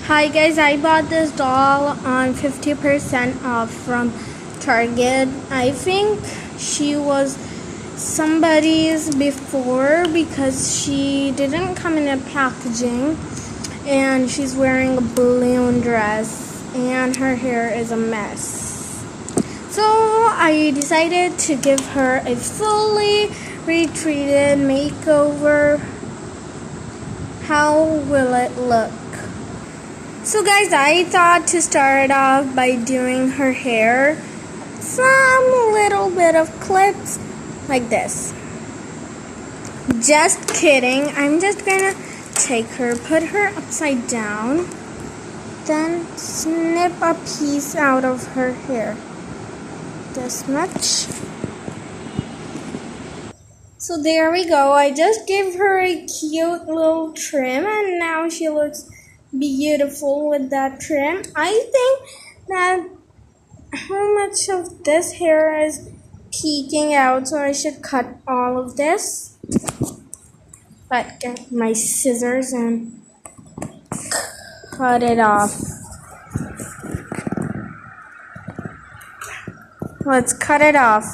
Hi guys, I bought this doll on 50% off from Target. I think she was somebody's before because she didn't come in a packaging and she's wearing a balloon dress and her hair is a mess. So I decided to give her a fully retreated makeover. How will it look? So guys, I thought to start off by doing her hair some little bit of clips like this. Just kidding. I'm just gonna take her, put her upside down, then snip a piece out of her hair. This much. So there we go. I just gave her a cute little trim and now she looks beautiful with that trim. I think that how much of this hair is peeking out, so I should cut all of this. But get my scissors and cut it off. Let's cut it off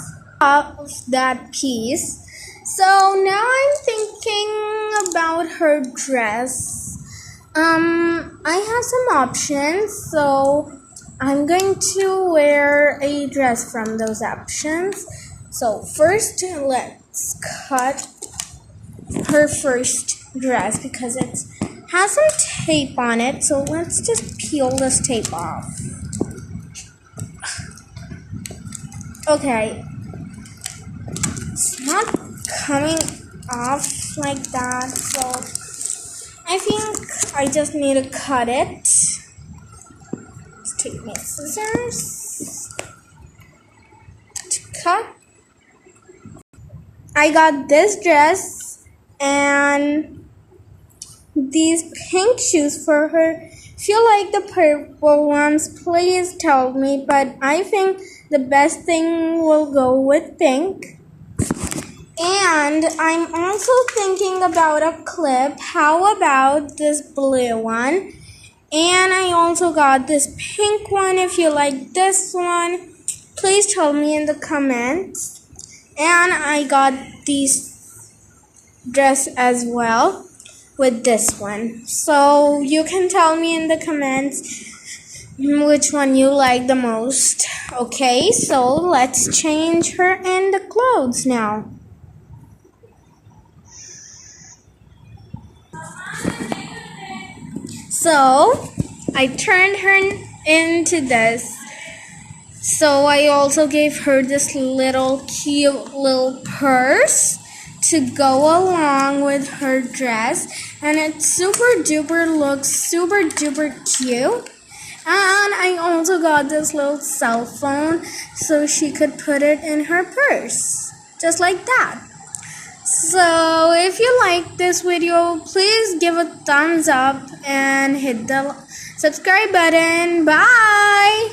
that piece. So now I'm thinking about her dress. I have some options, so I'm going to wear a dress from those options. So first, let's cut her first dress because it has some tape on it. So let's just peel this tape off. Okay, it's not coming off like that, so I think I just need to cut it. Let's take my scissors to cut. I got this dress and these pink shoes for her. If you like the purple ones, please tell me, but I think the best thing will go with pink. And I'm also thinking about a clip. How about this blue one? And I also got this pink one. If you like this one, please tell me in the comments. And I got this dress as well with this one. So you can tell me in the comments which one you like the most. Okay, so let's change her in the clothes now. So I turned her into this. So I also gave her this little cute little purse to go along with her dress, and it looks super duper cute. And I also got this little cell phone so she could put it in her purse, just like that. So if you like this video, please give a thumbs up and hit the subscribe button. Bye!